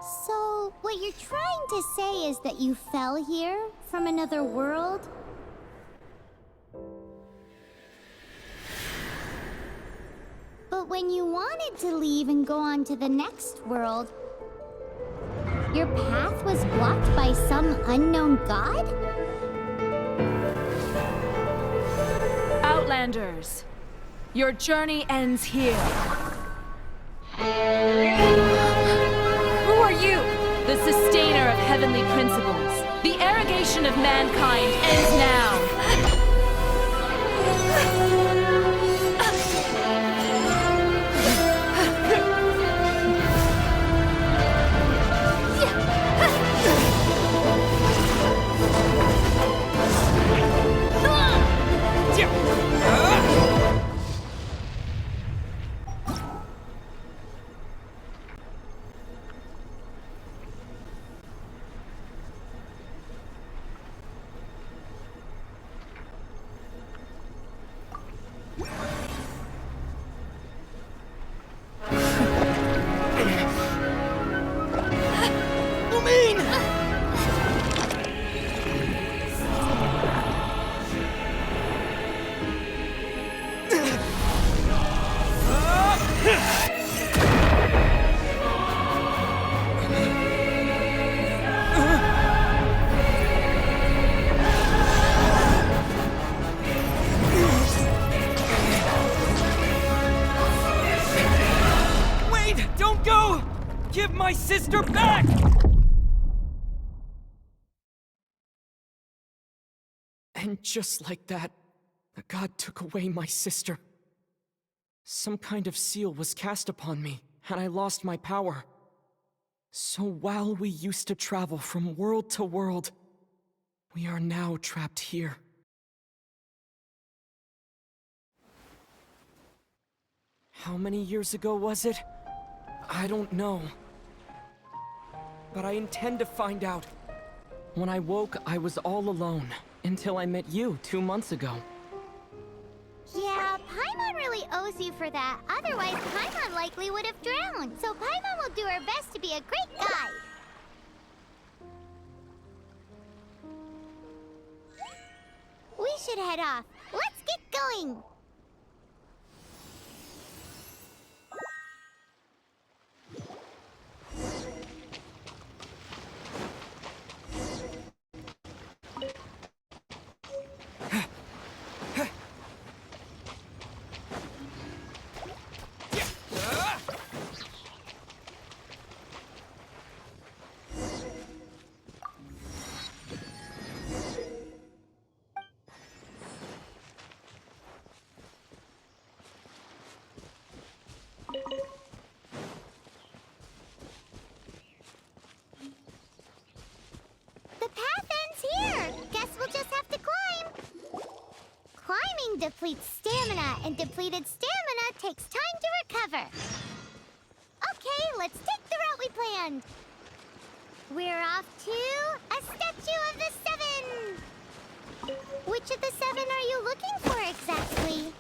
So, what you're trying to say is that you fell here from another world? But when you wanted to leave and go on to the next world, your path was blocked by some unknown god? Outlanders, your journey ends here. Who are you? The sustainer of heavenly principles. The arrogation of mankind ends now. Give my sister back! And just like that, the god took away my sister. Some kind of seal was cast upon me, and I lost my power. So while we used to travel from world to world, we are now trapped here. How many years ago was it? I don't know. But I intend to find out. When I woke, I was all alone, until I met you 2 months ago. Yeah, Paimon really owes you for that. Otherwise, Paimon likely would have drowned. So Paimon will do her best to be a great guide. We should head off. Let's get going! Depletes stamina, and depleted stamina takes time to recover. Okay, let's take the route we planned. We're off to a statue of the seven. Which of the seven are you looking for exactly?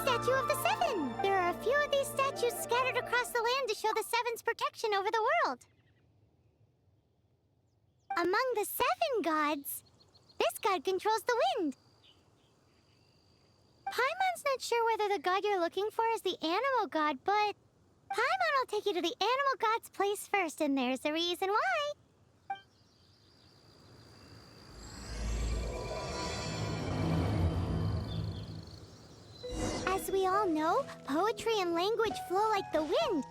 Statue of the Seven! There are a few of these statues scattered across the land to show the Seven's protection over the world. Among the seven gods, this god controls the wind. Paimon's not sure whether the god you're looking for is the animal god, but Paimon will take you to the animal god's place first, and there's a reason why. As we all know, poetry and language flow like the wind.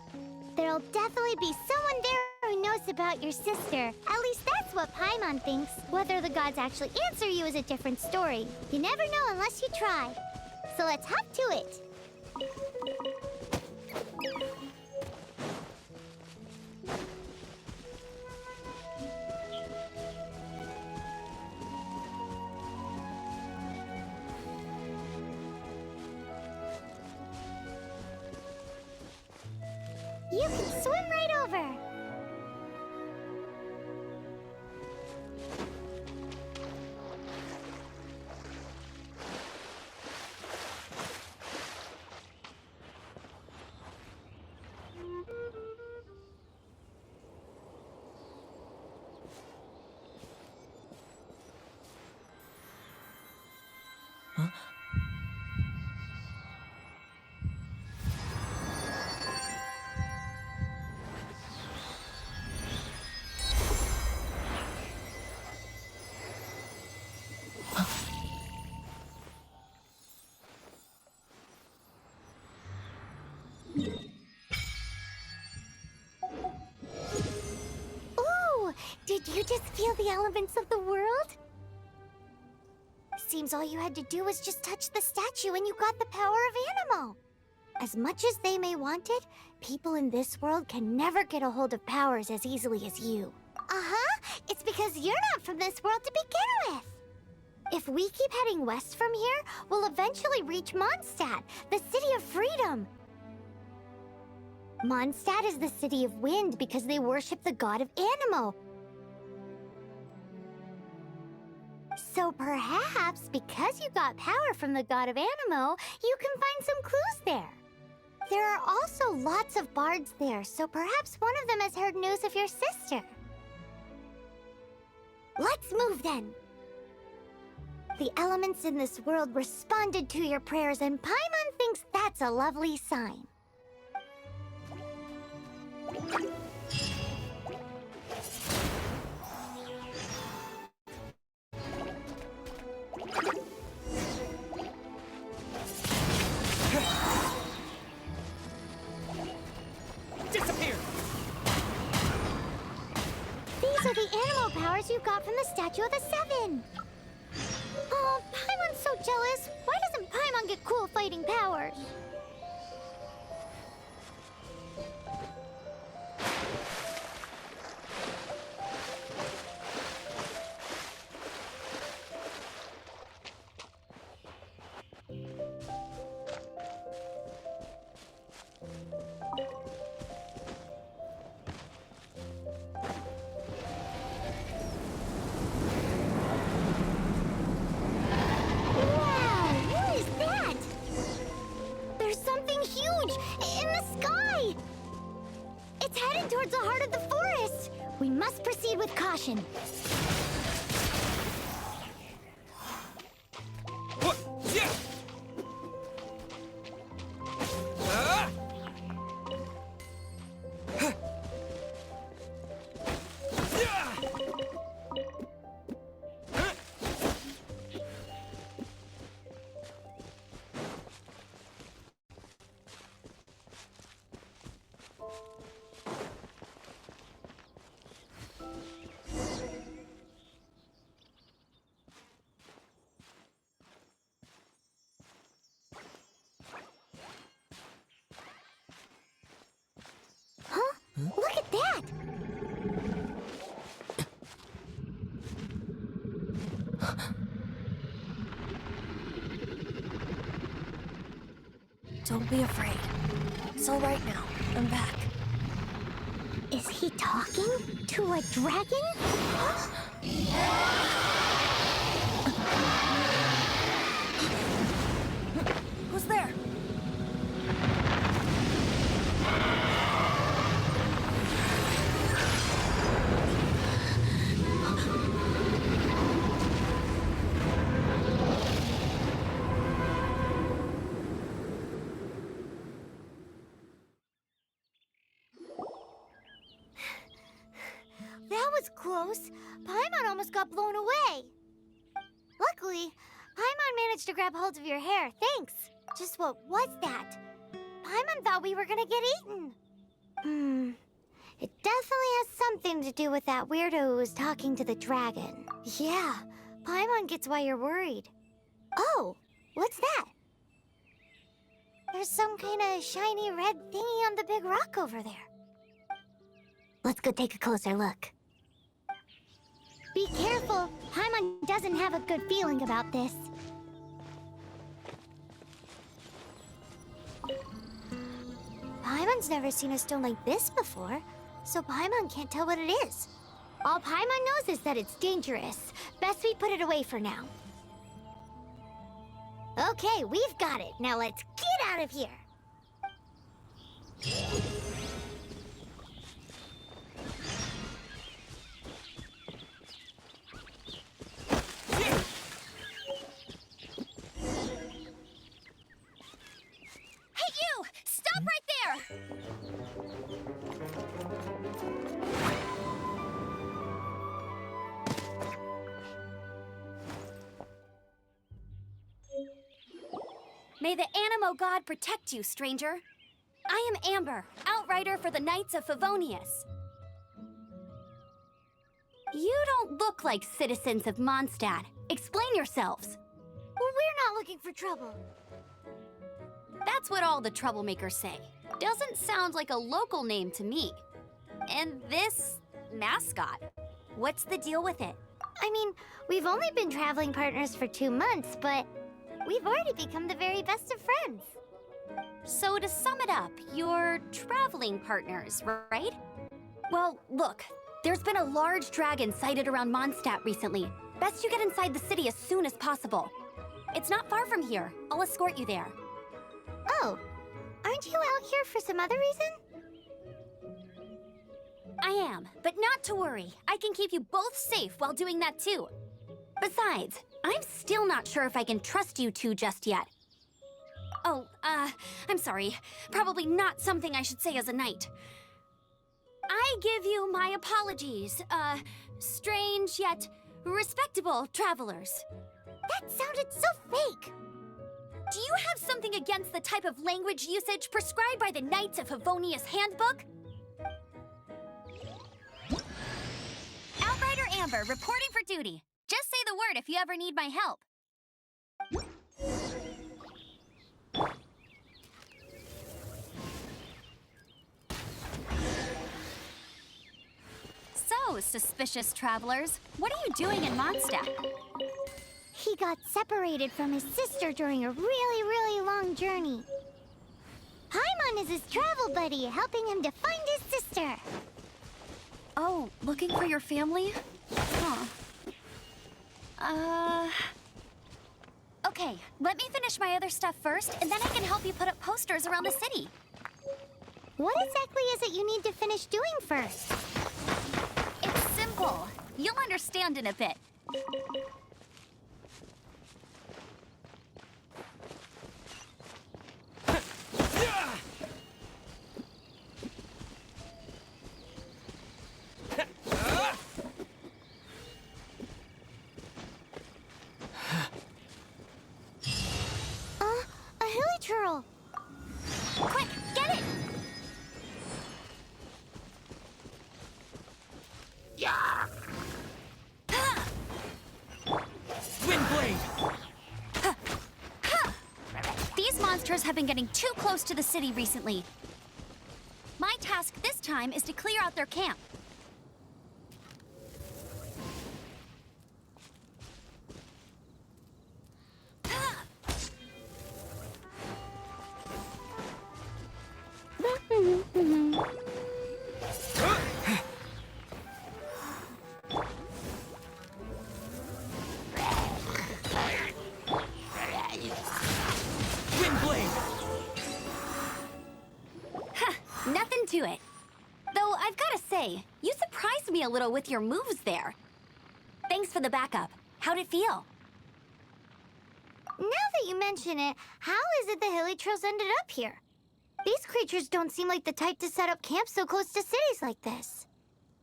There'll definitely be someone there who knows about your sister. At least that's what Paimon thinks. Whether the gods actually answer you is a different story. You never know unless you try. So let's hop to it. You can swim right over. Ooh, did you just feel the elements of the world? Seems all you had to do was just touch the statue and you got the power of Animo. As much as they may want it, people in this world can never get a hold of powers as easily as you. Uh-huh, it's because you're not from this world to begin with. If we keep heading west from here, we'll eventually reach Mondstadt, the city of freedom. Mondstadt is the city of wind because they worship the god of Animo. So perhaps, because you got power from the god of Animo, you can find some clues there. There are also lots of bards there, so perhaps one of them has heard news of your sister. Let's move then. The elements in this world responded to your prayers, and Paimon thinks that's a lovely sign. Disappear! These are the animal powers you got from the Statue of the Seven. Oh, Paimon's so jealous. Why doesn't Paimon get cool fighting powers? Towards the heart of the forest! We must proceed with caution. What? Yeah! Look at that! Don't be afraid. It's all right now. I'm back. Is he talking to a dragon? Who's there? That was close. Paimon almost got blown away. Luckily, Paimon managed to grab hold of your hair. Thanks. Just what was that? Paimon thought we were gonna get eaten. It definitely has something to do with that weirdo who was talking to the dragon. Yeah, Paimon gets why you're worried. Oh, what's that? There's some kind of shiny red thingy on the big rock over there. Let's go take a closer look. Be careful. Paimon doesn't have a good feeling about this. Paimon's never seen a stone like this before, so Paimon can't tell what it is. All Paimon knows is that it's dangerous. Best we put it away for now. Okay, we've got it. Now let's get out of here. Hey, you! Stop right there! May the Animo God protect you, stranger. I am Amber, outrider for the Knights of Favonius. You don't look like citizens of Mondstadt. Explain yourselves. Well, we're not looking for trouble. That's what all the troublemakers say. Doesn't sound like a local name to me. And this mascot, what's the deal with it? I mean, we've only been traveling partners for 2 months, but we've already become the very best of friends. So to sum it up, you're traveling partners, right? Well, look, there's been a large dragon sighted around Mondstadt recently. Best you get inside the city as soon as possible. It's not far from here. I'll escort you there. Oh, aren't you out here for some other reason? I am, but not to worry. I can keep you both safe while doing that too. Besides, I'm still not sure if I can trust you two just yet. Oh, I'm sorry. Probably not something I should say as a knight. I give you my apologies, strange yet respectable travelers. That sounded so fake. Do you have something against the type of language usage prescribed by the Knights of Favonius Handbook? Outrider Amber, reporting for duty. Just say the word if you ever need my help. So, suspicious travelers, what are you doing in Mondstadt? He got separated from his sister during a really long journey. Paimon is his travel buddy, helping him to find his sister. Oh, looking for your family? Huh. Okay, let me finish my other stuff first, and then I can help you put up posters around the city. What exactly is it you need to finish doing first? It's simple. You'll understand in a bit. A hilichurl. Quick, get it! Windblade! These monsters have been getting too close to the city recently. My task this time is to clear out their camp. Nothing to it. Though I've got to say, you surprised me a little with your moves there. Thanks for the backup. How'd it feel? Now that you mention it, how is it the hilichurls ended up here? These creatures don't seem like the type to set up camp so close to cities like this.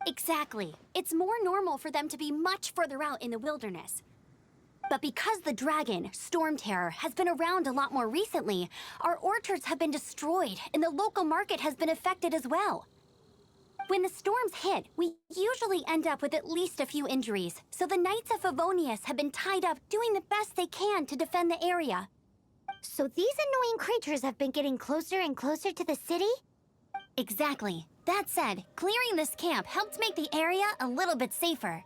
Exactly. It's more normal for them to be much further out in the wilderness. But because the dragon, Storm Terror, has been around a lot more recently, our orchards have been destroyed and the local market has been affected as well. When the storms hit, we usually end up with at least a few injuries, so the Knights of Favonius have been tied up doing the best they can to defend the area. So these annoying creatures have been getting closer and closer to the city? Exactly. That said, clearing this camp helped make the area a little bit safer.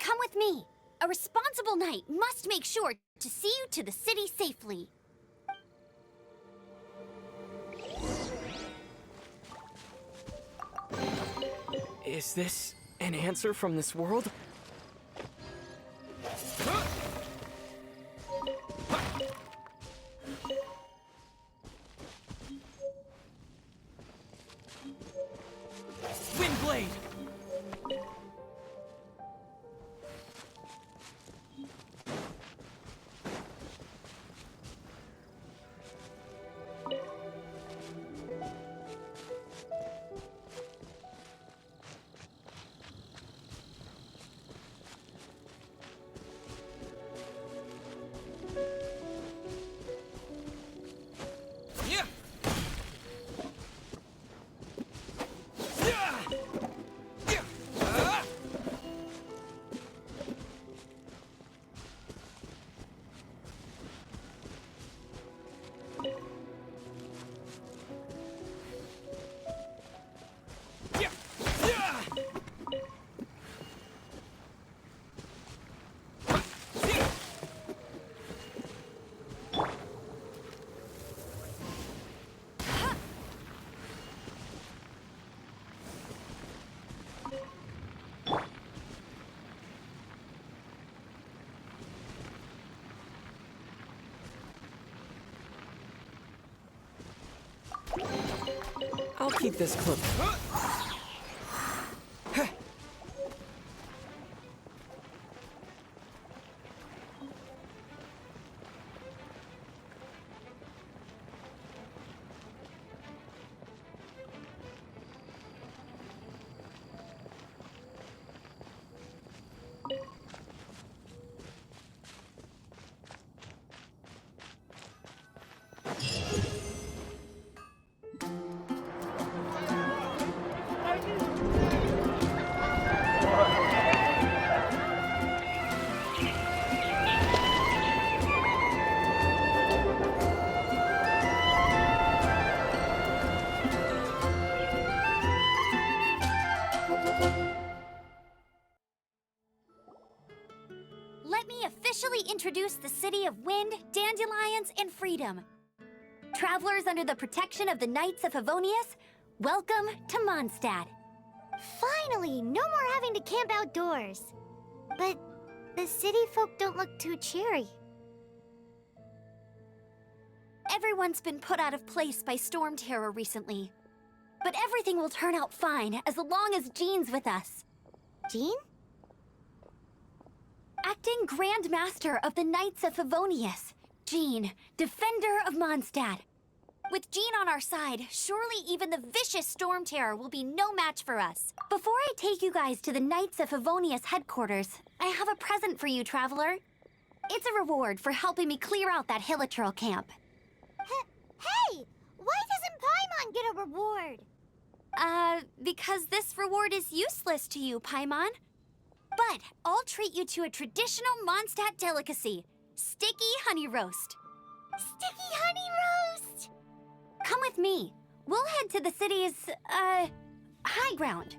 Come with me. A responsible knight must make sure to see you to the city safely. Is this an answer from this world? Windblade! I'll keep this clip. Let me officially introduce the city of wind, dandelions, and freedom. Travelers under the protection of the Knights of Favonius, welcome to Mondstadt. Finally, no more having to camp outdoors. But the city folk don't look too cheery. Everyone's been put out of place by Storm Terror recently. But everything will turn out fine as long as Jean's with us. Jean? Acting Grand Master of the Knights of Favonius, Jean, Defender of Mondstadt. With Jean on our side, surely even the vicious Storm Terror will be no match for us. Before I take you guys to the Knights of Favonius headquarters, I have a present for you, Traveler. It's a reward for helping me clear out that Hilichurl camp. Hey! Why doesn't Paimon get a reward? Because this reward is useless to you, Paimon. But I'll treat you to a traditional Mondstadt delicacy, sticky honey roast. Sticky honey roast! Come with me. We'll head to the city's, high ground.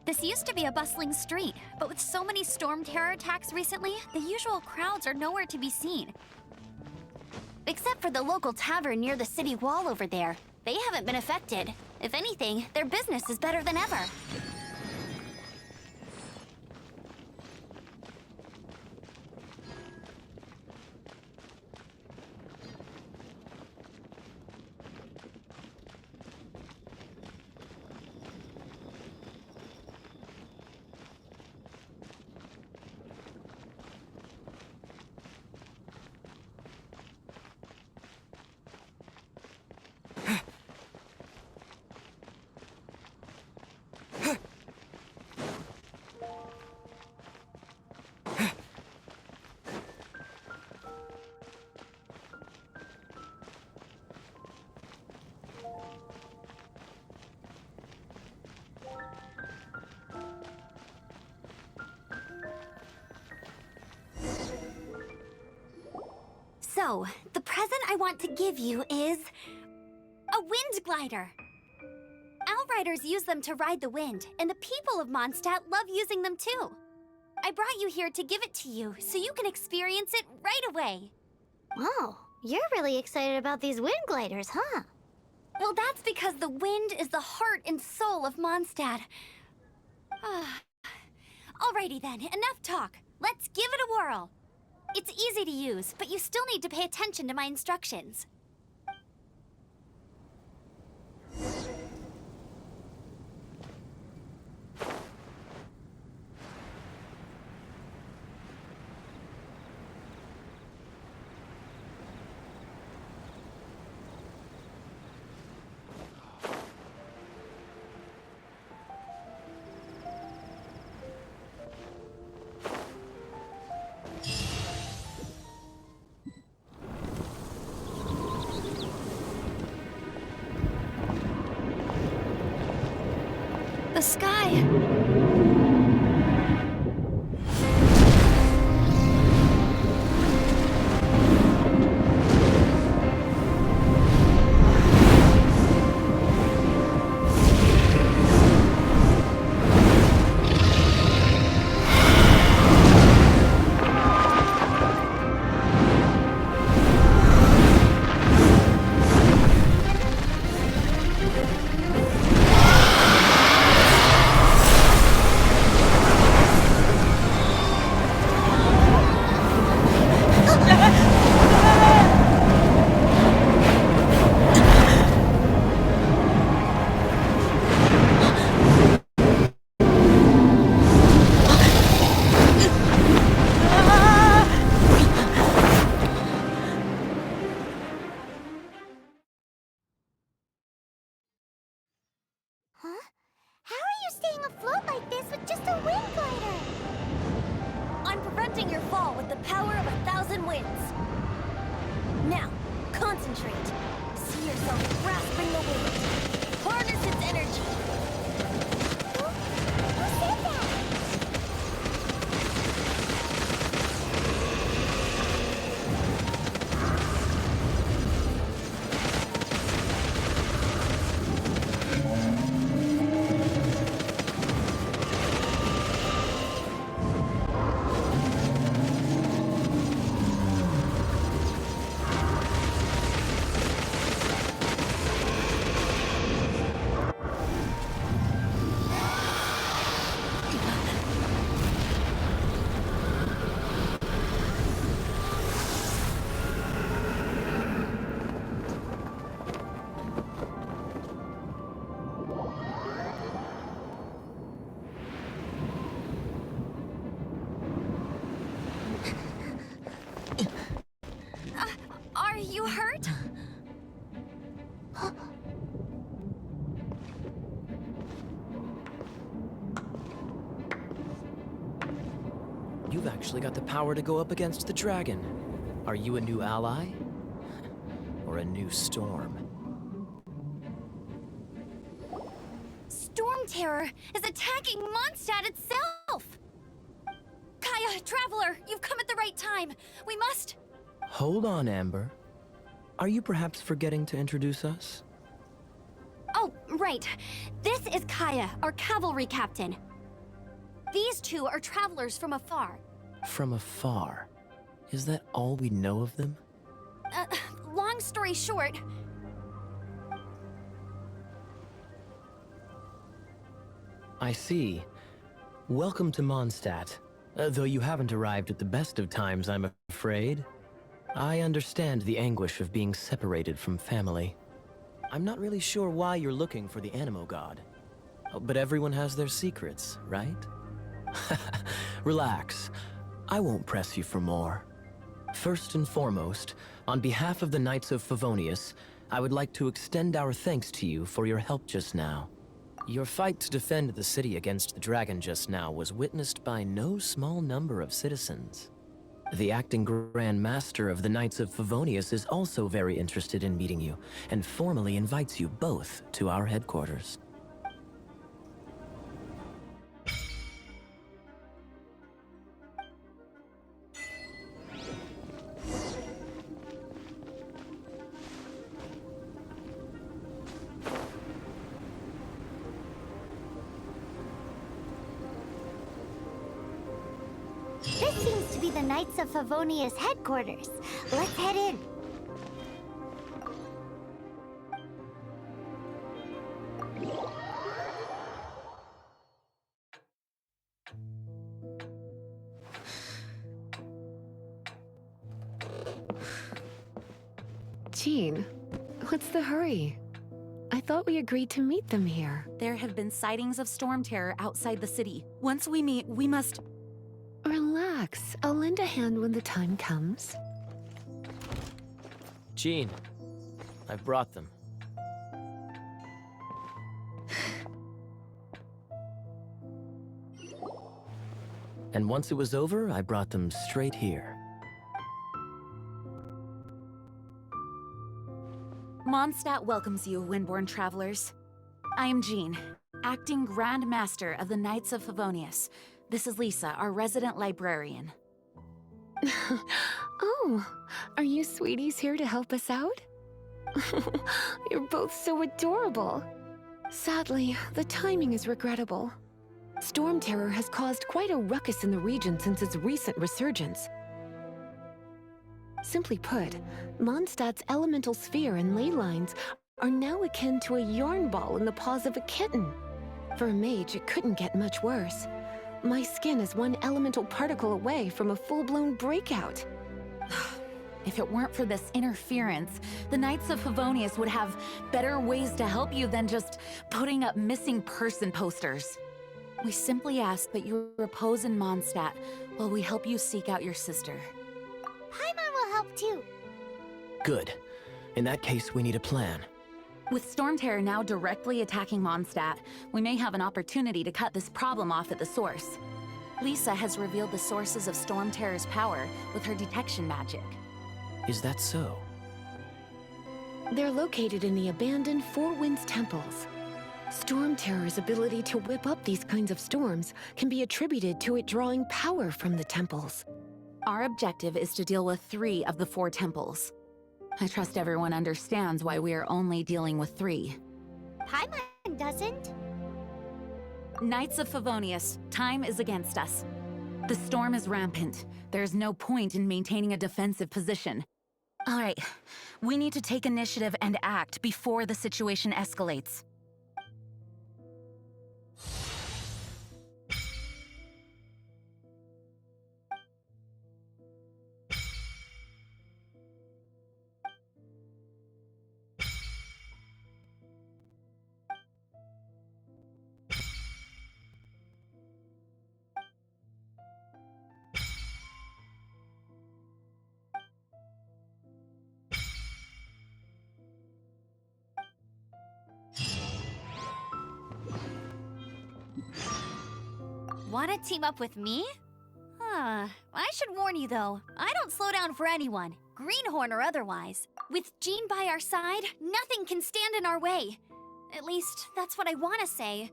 This used to be a bustling street, but with so many Storm Terror attacks recently, the usual crowds are nowhere to be seen. Except for the local tavern near the city wall over there. They haven't been affected. If anything, their business is better than ever. So, the present I want to give you is a wind glider. Outriders use them to ride the wind, and the people of Mondstadt love using them too. I brought you here to give it to you, so you can experience it right away. Oh, you're really excited about these wind gliders, huh? Well, that's because the wind is the heart and soul of Mondstadt. Alrighty then, enough talk. Let's give it a whirl. It's easy to use, but you still need to pay attention to my instructions. The sky. Huh? How are you staying afloat like this with just a wind glider? I'm preventing your fall with the power of 1,000 winds. Now, concentrate. See yourself grasping the wind. Harness its energy. Who said that? Are you hurt? You've actually got the power to go up against the dragon. Are you a new ally? Or a new storm? Storm Terror is attacking Mondstadt itself! Kaya, Traveler, you've come at the right time. We must... Hold on, Amber. Are you perhaps forgetting to introduce us? Oh, right. This is Kaya, our cavalry captain. These two are travelers from afar. From afar? Is that all we know of them? Long story short... I see. Welcome to Mondstadt. Though you haven't arrived at the best of times, I'm afraid. I understand the anguish of being separated from family. I'm not really sure why you're looking for the Animo God. But everyone has their secrets, right? Relax. I won't press you for more. First and foremost, on behalf of the Knights of Favonius, I would like to extend our thanks to you for your help just now. Your fight to defend the city against the dragon just now was witnessed by no small number of citizens. The acting Grand Master of the Knights of Favonius is also very interested in meeting you, and formally invites you both to our headquarters. the Knights of Favonius headquarters. Let's head in. Jean, what's the hurry? I thought we agreed to meet them here. There have been sightings of storm terror outside the city. Once we meet, we must... Relax. I'll lend a hand when the time comes. Jean, I've brought them. And once it was over, I brought them straight here. Mondstadt welcomes you, Windborn travelers. I am Jean, acting Grand Master of the Knights of Favonius. This is Lisa, our resident librarian. Oh, are you sweeties here to help us out? You're both so adorable. Sadly, the timing is regrettable. Storm terror has caused quite a ruckus in the region since its recent resurgence. Simply put, Mondstadt's elemental sphere and ley lines are now akin to a yarn ball in the paws of a kitten. For a mage, it couldn't get much worse. My skin is one elemental particle away from a full-blown breakout. If it weren't for this interference, the Knights of Favonius would have better ways to help you than just putting up missing person posters. We simply ask that you repose in Mondstadt while we help you seek out your sister. Paimon will help too. Good. In that case, we need a plan. With Storm Terror now directly attacking Mondstadt, we may have an opportunity to cut this problem off at the source. Lisa has revealed the sources of Storm Terror's power with her detection magic. Is that so? They're located in the abandoned Four Winds temples. Storm Terror's ability to whip up these kinds of storms can be attributed to it drawing power from the temples. Our objective is to deal with 3 of the 4 temples. I trust everyone understands why we are only dealing with 3. Paimon doesn't. Knights of Favonius, time is against us. The storm is rampant. There's no point in maintaining a defensive position. All right, we need to take initiative and act before the situation escalates. Wanna team up with me? I should warn you though, I don't slow down for anyone, greenhorn or otherwise. With Jean by our side, nothing can stand in our way. At least, that's what I wanna say.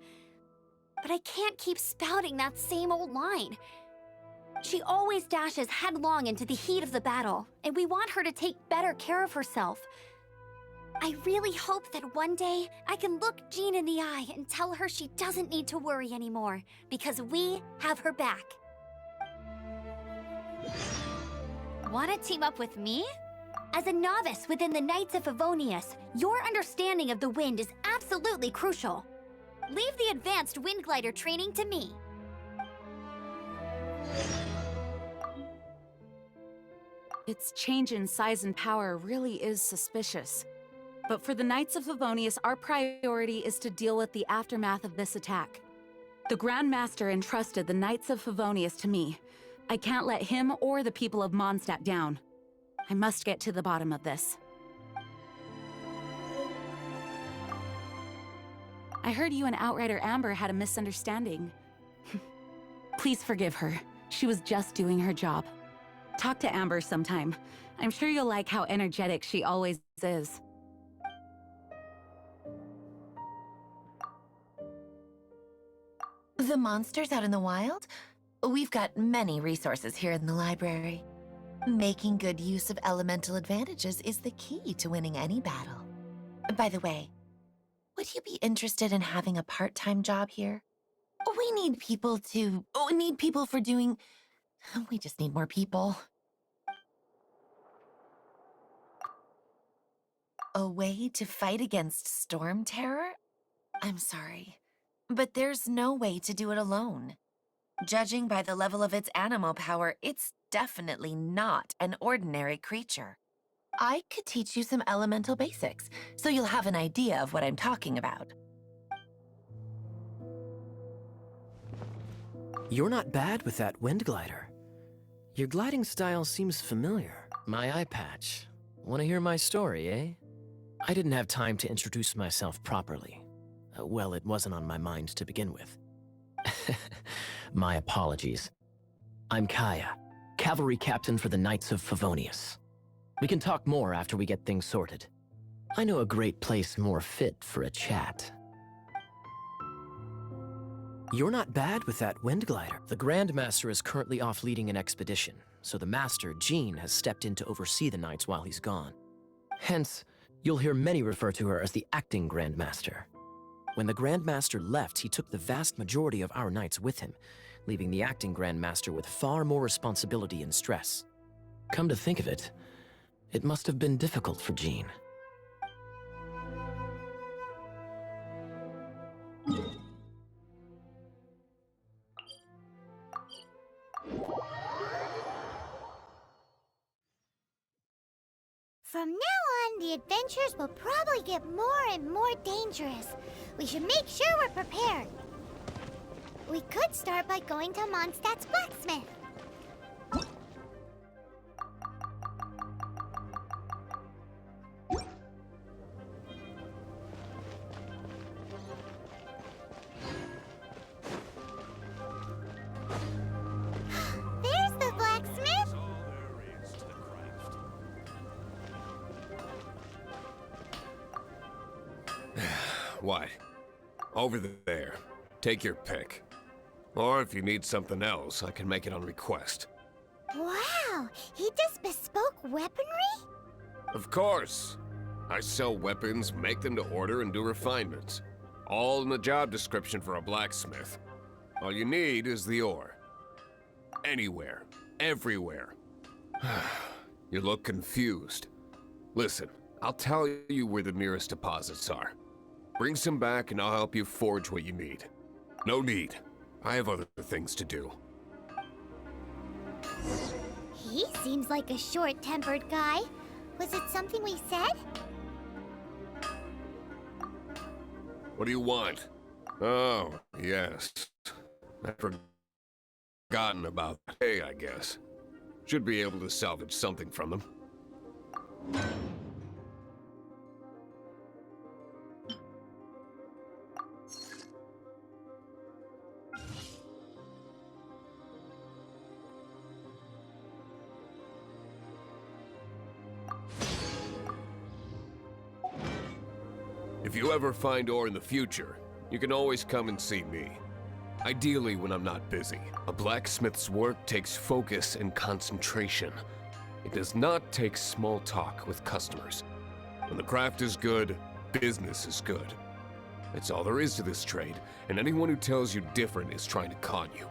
But I can't keep spouting that same old line. She always dashes headlong into the heat of the battle, and we want her to take better care of herself. I really hope that one day I can look Jean in the eye and tell her she doesn't need to worry anymore, because we have her back. Wanna team up with me? As a novice within the Knights of Favonius, your understanding of the wind is absolutely crucial. Leave the advanced wind glider training to me. Its change in size and power really is suspicious. But for the Knights of Favonius, our priority is to deal with the aftermath of this attack. The Grand Master entrusted the Knights of Favonius to me. I can't let him or the people of Mondstadt down. I must get to the bottom of this. I heard you and Outrider Amber had a misunderstanding. Please forgive her. She was just doing her job. Talk to Amber sometime. I'm sure you'll like how energetic she always is. The monsters out in the wild? We've got many resources here in the library. Making good use of elemental advantages is the key to winning any battle. By the way, would you be interested in having a part-time job here? We need people for doing We just need more people. A way to fight against storm terror? I'm sorry, but there's no way to do it alone. Judging by the level of its animal power, it's definitely not an ordinary creature. I could teach you some elemental basics, so you'll have an idea of what I'm talking about. You're not bad with that wind glider. Your gliding style seems familiar. My eye patch. Want to hear my story, eh? I didn't have time to introduce myself properly. Well, it wasn't on my mind to begin with. My apologies. I'm Kaya, cavalry captain for the Knights of Favonius. We can talk more after we get things sorted. I know a great place more fit for a chat. You're not bad with that wind glider. The Grand Master is currently off leading an expedition, so the Master, Jean, has stepped in to oversee the Knights while he's gone. Hence, you'll hear many refer to her as the acting Grand Master. When the Grand Master left, he took the vast majority of our Knights with him, leaving the acting Grand Master with far more responsibility and stress. Come to think of it, it must have been difficult for Jean. From now on, the adventures will probably get more and more dangerous. We should make sure we're prepared. We could start by going to Mondstadt's blacksmith. There's the blacksmith! What? Over there. Take your pick. Or if you need something else, I can make it on request. Wow! He does bespoke weaponry? Of course! I sell weapons, make them to order, and do refinements. All in the job description for a blacksmith. All you need is the ore. Anywhere. Everywhere. You look confused. Listen, I'll tell you where the nearest deposits are. Bring some back and I'll help you forge what you need. No need. I have other things to do. He seems like a short-tempered guy. Was it something we said? What do you want? Oh, yes. I've forgotten about that. Hey, I guess. Should be able to salvage something from them. If you ever find ore in the future, you can always come and see me. Ideally when I'm not busy. A blacksmith's work takes focus and concentration. It does not take small talk with customers. When the craft is good, business is good. That's all there is to this trade, and anyone who tells you different is trying to con you.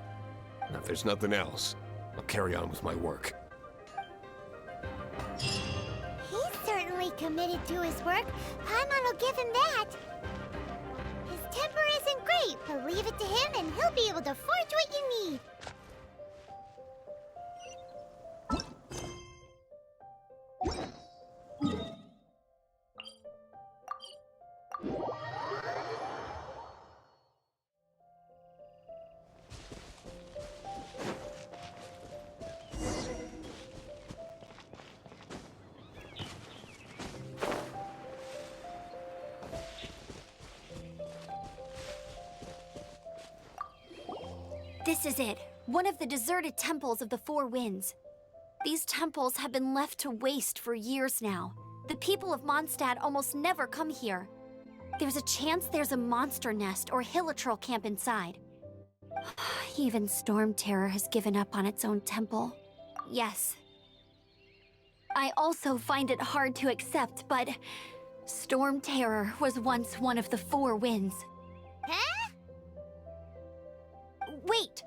And if there's nothing else, I'll carry on with my work. He's certainly committed to his work. Paimon will give him that. His temper isn't great, but leave it to him and he'll be able to forge what you need. This is it. One of the deserted temples of the Four Winds. These temples have been left to waste for years now. The people of Mondstadt almost never come here. There's a chance there's a monster nest or hilitrol camp inside. Even Storm Terror has given up on its own temple. Yes. I also find it hard to accept, but Storm Terror was once one of the Four Winds. Huh? Wait!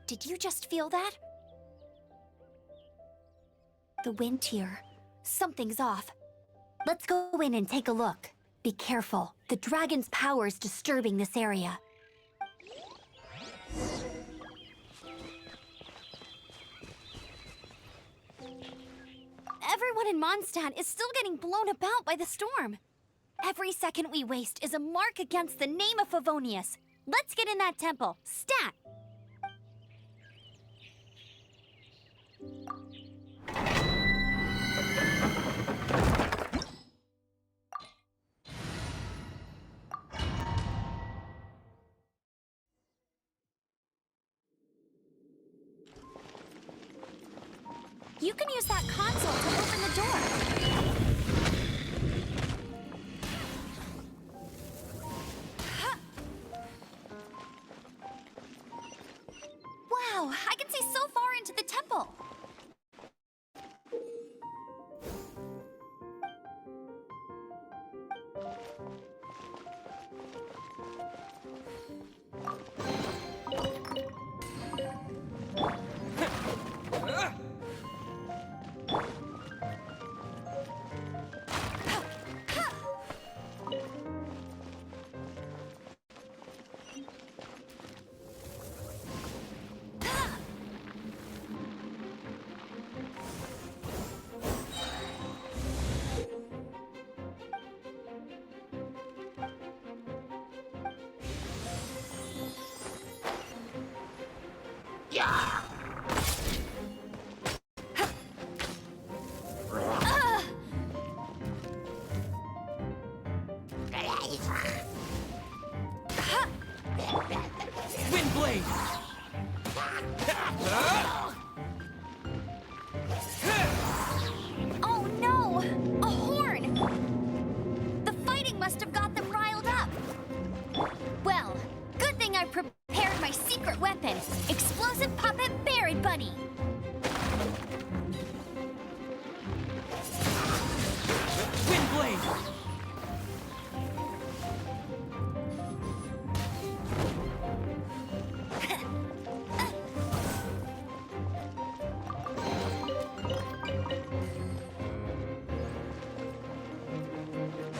Did you just feel that? The wind here. Something's off. Let's go in and take a look. Be careful. The dragon's power is disturbing this area. Everyone in Mondstadt is still getting blown about by the storm. Every second we waste is a mark against the name of Favonius. Let's get in that temple. Stat! You can use that console to open the door. Wow, I can see so far into the temple. Windblade! Oh no! A horn! The fighting must have got them riled up. Well, good thing I prepared my secret weapon, explosive puppet Buried Bunny. Windblade!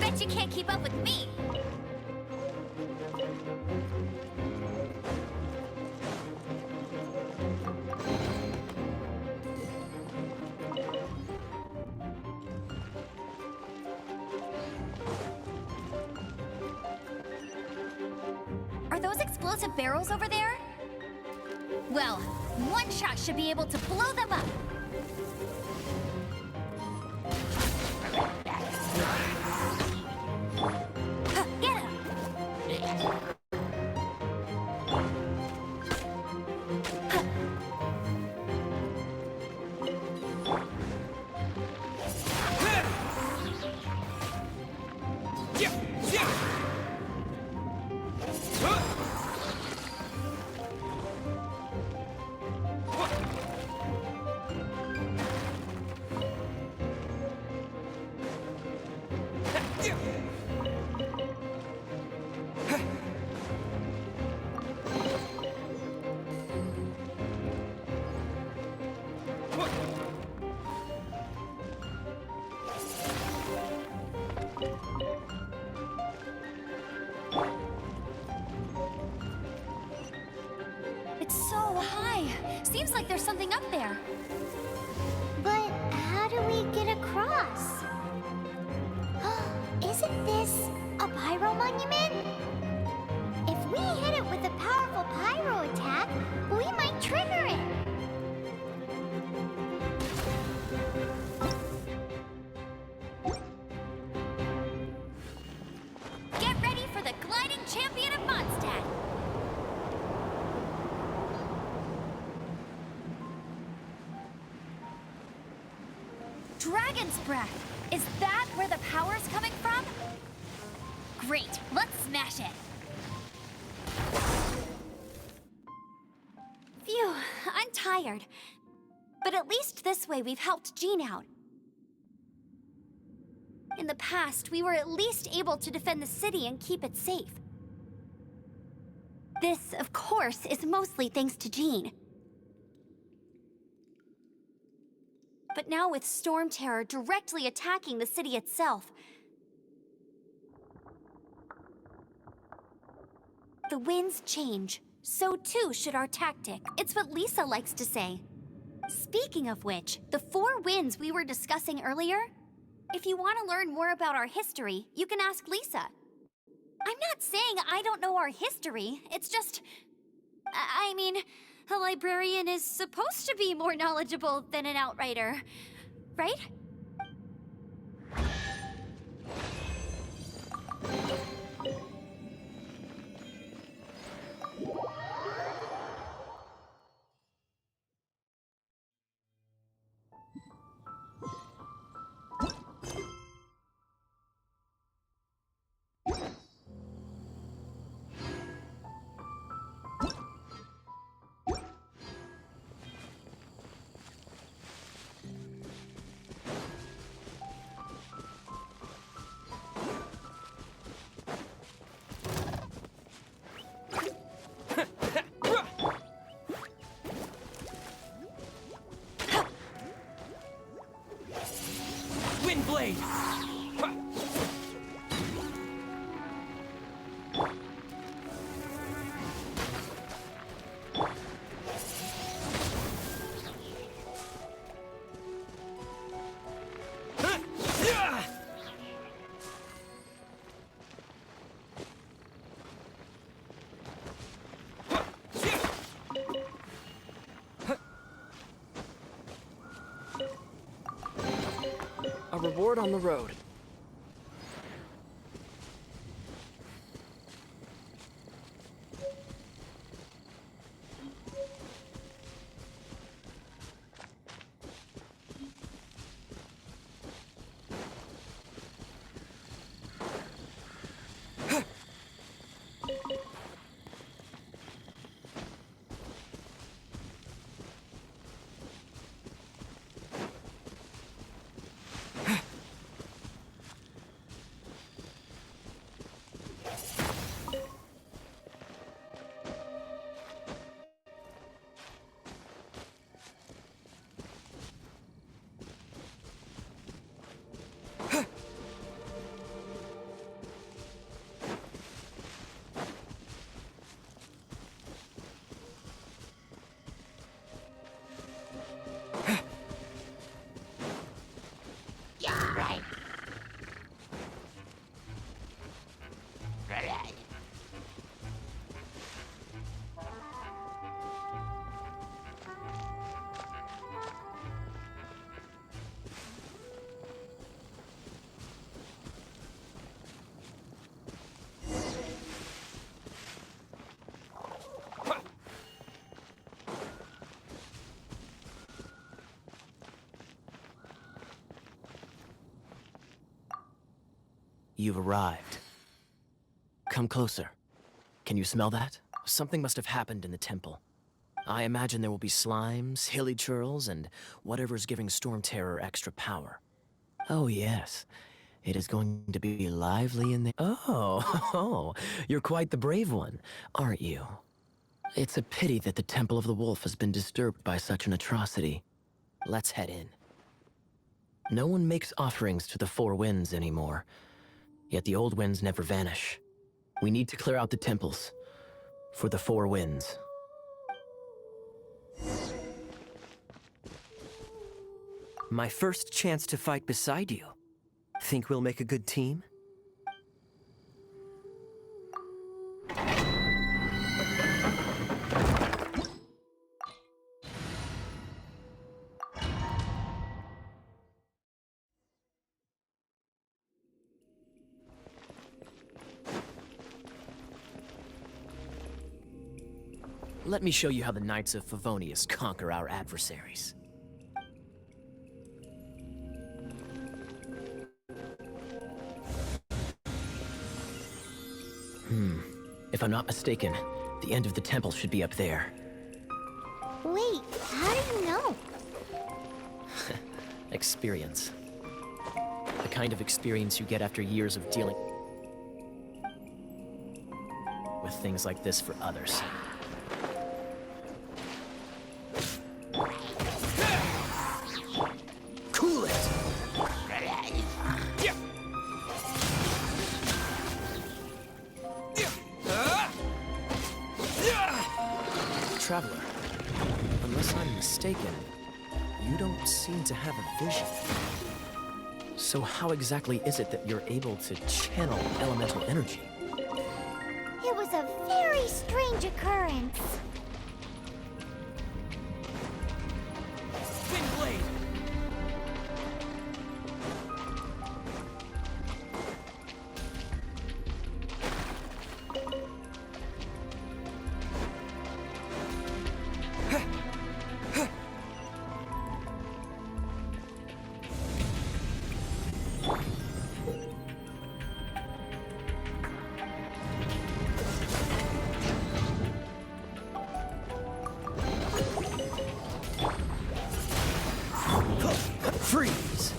Bet you can't keep up with me. Are those explosive barrels over there? Well, one shot should be able to blow them up. Get him! It's so high. Seems like there's something up there. But how do we get across? Isn't this a pyro monument? If we hit it with a powerful pyro attack, we might trigger it. Get ready for the gliding champion of Mondstadt. Dragon's breath. Is that where the power's coming from? Great, let's smash it. Phew, I'm tired. But at least this way we've helped Jean out. In the past, we were at least able to defend the city and keep it safe. This, of course, is mostly thanks to Jean. But now with storm terror directly attacking the city itself, the winds change. So too should our tactic. It's what Lisa likes to say. Speaking of which, the 4 winds we were discussing earlier, if you want to learn more about our history, you can ask Lisa. I'm not saying I don't know our history, it's just... I mean, a librarian is supposed to be more knowledgeable than an outrider, right? Blade! A reward on the road. You've arrived. Come closer. Can you smell that? Something must have happened in the temple. I imagine there will be slimes, hilly churls, and whatever's giving Storm Terror extra power. Oh yes, it is going to be lively in there. Oh, you're quite the brave one, aren't you? It's a pity that the Temple of the Wolf has been disturbed by such an atrocity. Let's head in. No one makes offerings to the Four Winds anymore. Yet the old winds never vanish. We need to clear out the temples for the Four Winds. My first chance to fight beside you. Think we'll make a good team? Let me show you how the Knights of Favonius conquer our adversaries. If I'm not mistaken, the end of the temple should be up there. Wait, how do you know? Experience. The kind of experience you get after years of dealing with things like this for others. mistaken, you don't seem to have a vision. So how exactly is it that you're able to channel elemental energy? It was a very strange occurrence. Spin blade! Freeze!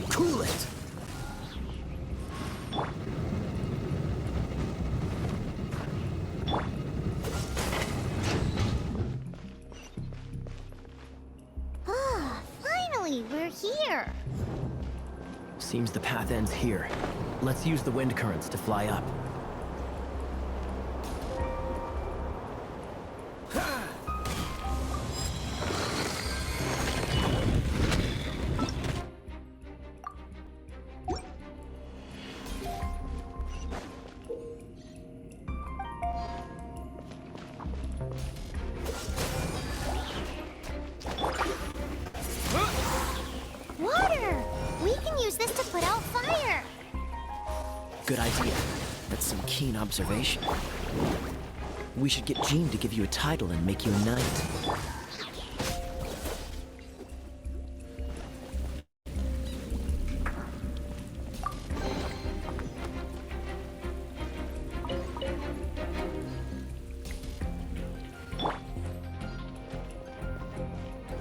Cool it! Ah, finally, we're here. Seems the path ends here. Let's use the wind currents to fly up. Water! We can use this to put out fire. Good idea. That's some keen observation. We should get Jean to give you a title and make you a knight.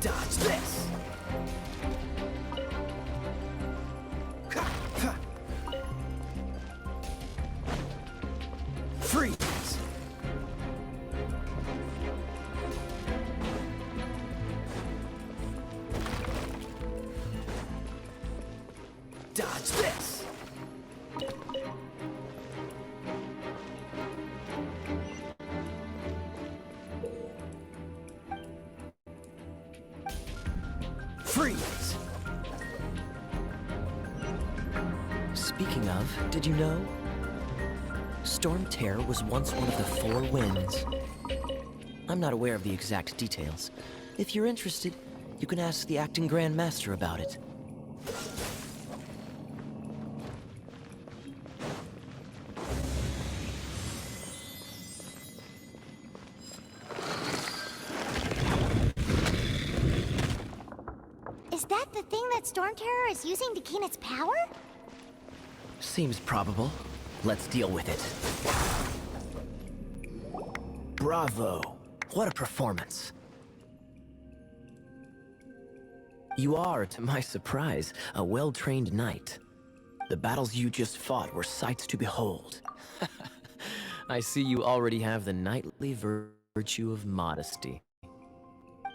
Dodge this! Freeze! Dodge this! Freeze! Speaking of, did you know? Storm Terror was once one of the 4 winds. I'm not aware of the exact details. If you're interested, you can ask the acting Grand Master about it. Is that the thing that Storm Terror is using to gain its power? Seems probable. Let's deal with it. Bravo! What a performance. You are, to my surprise, a well-trained knight. The battles you just fought were sights to behold. I see you already have the knightly virtue of modesty.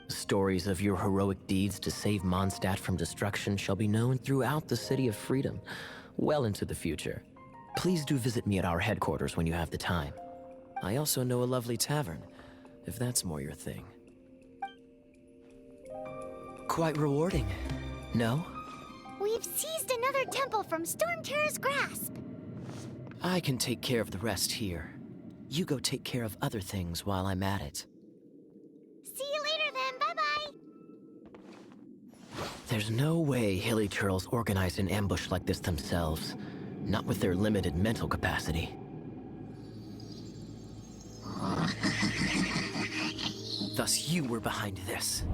Stories of your heroic deeds to save Mondstadt from destruction shall be known throughout the City of Freedom, well into the future. Please do visit me at our headquarters when you have the time. I also know a lovely tavern, if that's more your thing. Quite rewarding, no? We've seized another temple from Storm Terror's grasp. I can take care of the rest here. You go take care of other things while I'm at it. See you later then, bye-bye. There's no way Hilly Churls organized an ambush like this themselves. Not with their limited mental capacity. Thus you were behind this.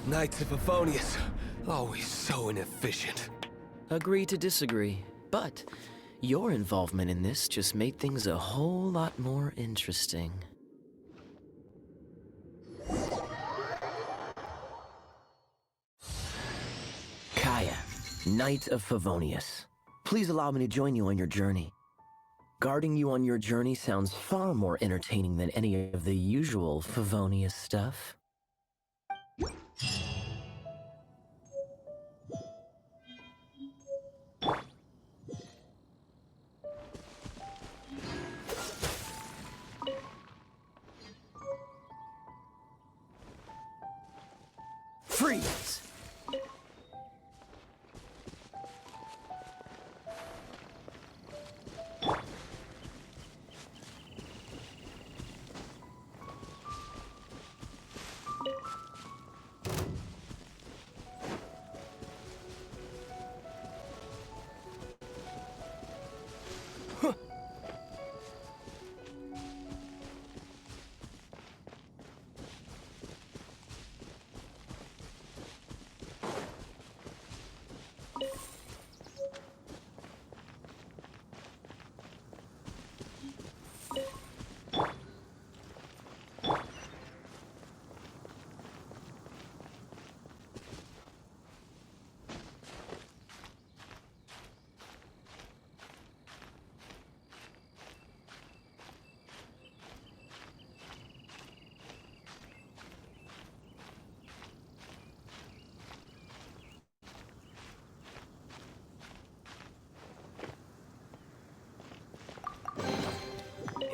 Knights of Favonius, always so inefficient. Agree to disagree, but your involvement in this just made things a whole lot more interesting. Knight of Favonius. Please allow me to join you on your journey. Guarding you on your journey sounds far more entertaining than any of the usual Favonius stuff. Freeze!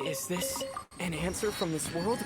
Is this an answer from this world?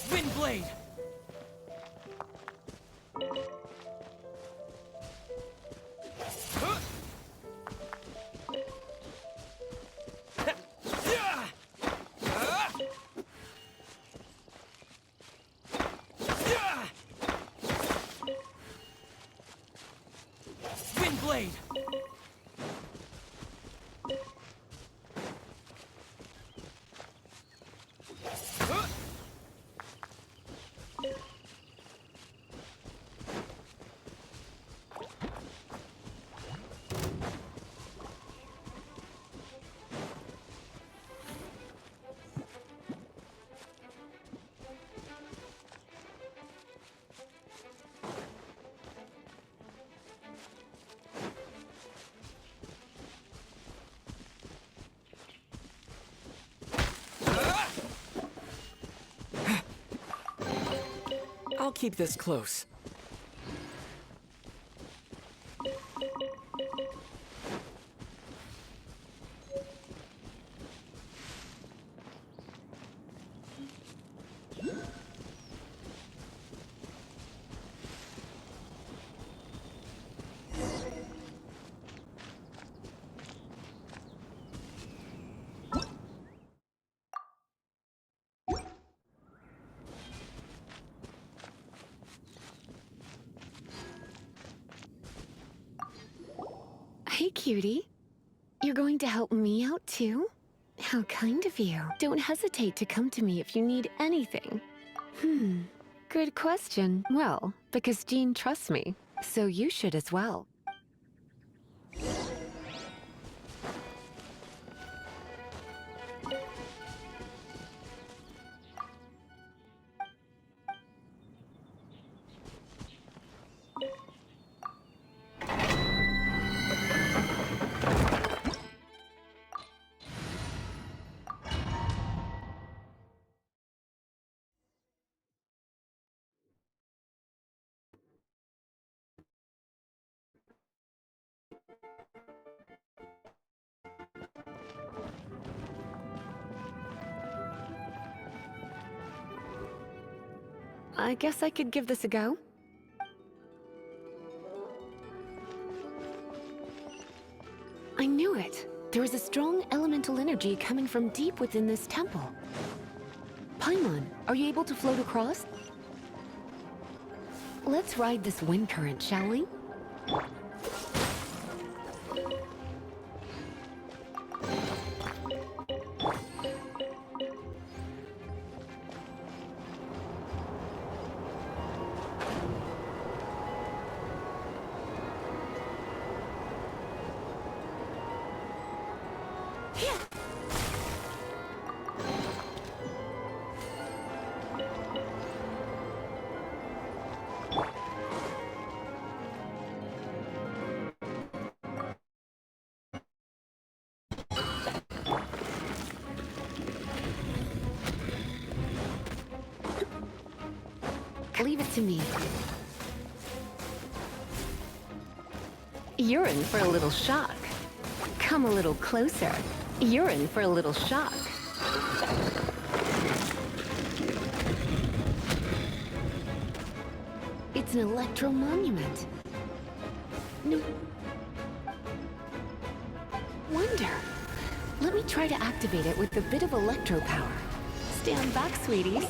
Windblade! Windblade! I'll keep this close. Hey, cutie. You're going to help me out, too? How kind of you. Don't hesitate to come to me if you need anything. Good question. Well, because Jean trusts me, so you should as well. I guess I could give this a go. I knew it. There is a strong elemental energy coming from deep within this temple. Paimon, are you able to float across? Let's ride this wind current, shall we? Leave it to me. You're in for a little shock. Come a little closer. You're in for a little shock. It's an electro monument. No wonder. Let me try to activate it with a bit of electro power. Stand back, sweeties.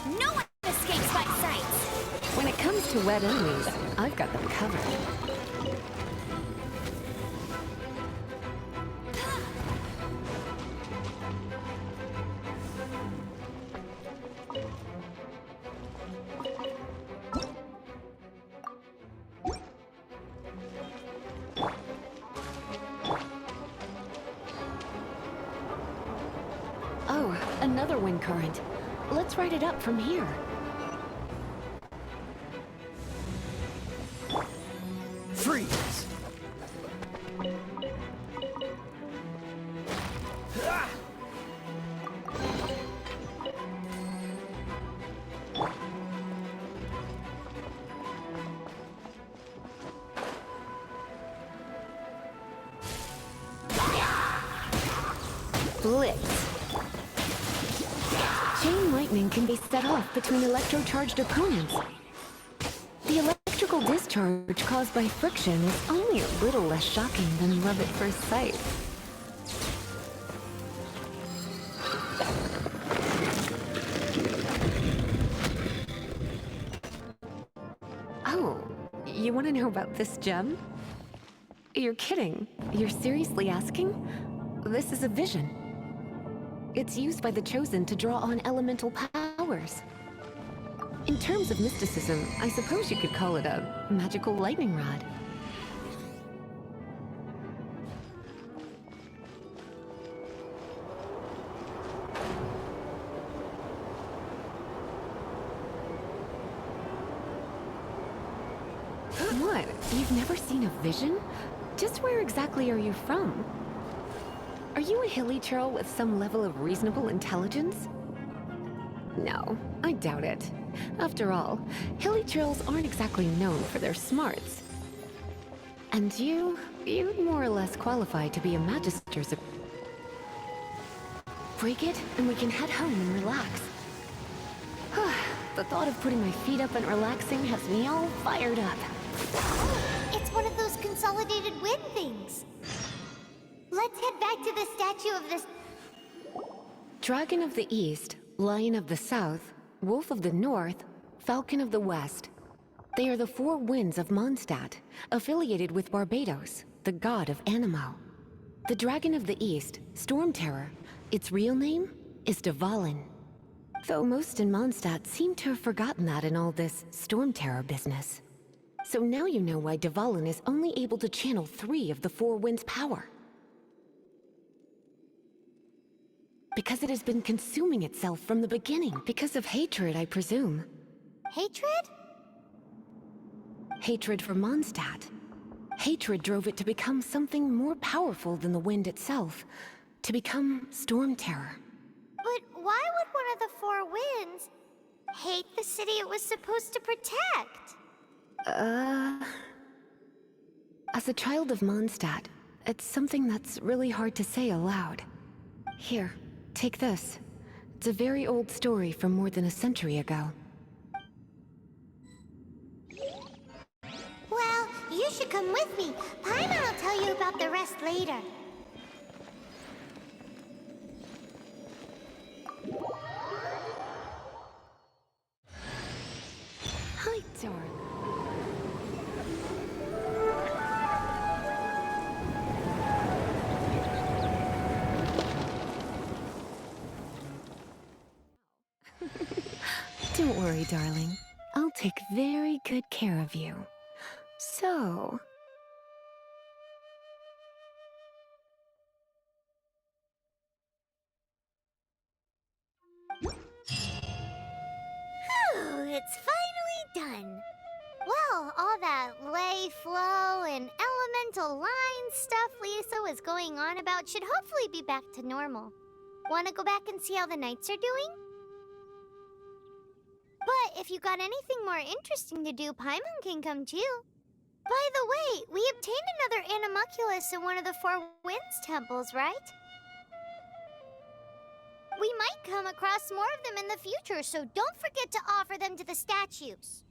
No one escapes my sight! When it comes to wet enemies, I've got them covered. Oh, another wind current. Let's ride it up from here. Freeze! Blitz. Chain lightning can be set off between electro-charged opponents. The electrical discharge caused by friction is only a little less shocking than love at first sight. Oh, you want to know about this gem? You're kidding. You're seriously asking? This is a vision. It's used by the Chosen to draw on elemental powers. In terms of mysticism, I suppose you could call it a magical lightning rod. What? You've never seen a vision? Just where exactly are you from? Are you a hilly churl with some level of reasonable intelligence? No, I doubt it. After all, hilly churls aren't exactly known for their smarts. And you'd more or less qualify to be a magister's. Break it, and we can head home and relax. The thought of putting my feet up and relaxing has me all fired up. It's one of those consolidated wind things. Let's head back to the statue of this. Dragon of the East, Lion of the South, Wolf of the North, Falcon of the West. They are the four winds of Mondstadt, affiliated with Barbados, the god of Anemo. The Dragon of the East, Storm Terror, its real name is Dvalin. Though most in Mondstadt seem to have forgotten that in all this Storm Terror business. So now you know why Dvalin is only able to channel 3 of the 4 winds' power. Because it has been consuming itself from the beginning. Because of hatred, I presume. Hatred? Hatred for Mondstadt. Hatred drove it to become something more powerful than the wind itself. To become Storm Terror. But why would one of the 4 winds hate the city it was supposed to protect? As a child of Mondstadt, it's something that's really hard to say aloud. Here, take this. It's a very old story from more than a century ago. Well, you should come with me. Paimon will tell you about the rest later. Hi, darling. Don't worry, darling. I'll take very good care of you. So... Phew, it's finally done. Well, all that lay flow and elemental line stuff Lisa was going on about should hopefully be back to normal. Want to go back and see how the knights are doing? But if you got anything more interesting to do, Paimon can come too. By the way, we obtained another animalculus in one of the 4 winds temples, right? We might come across more of them in the future, so don't forget to offer them to the statues.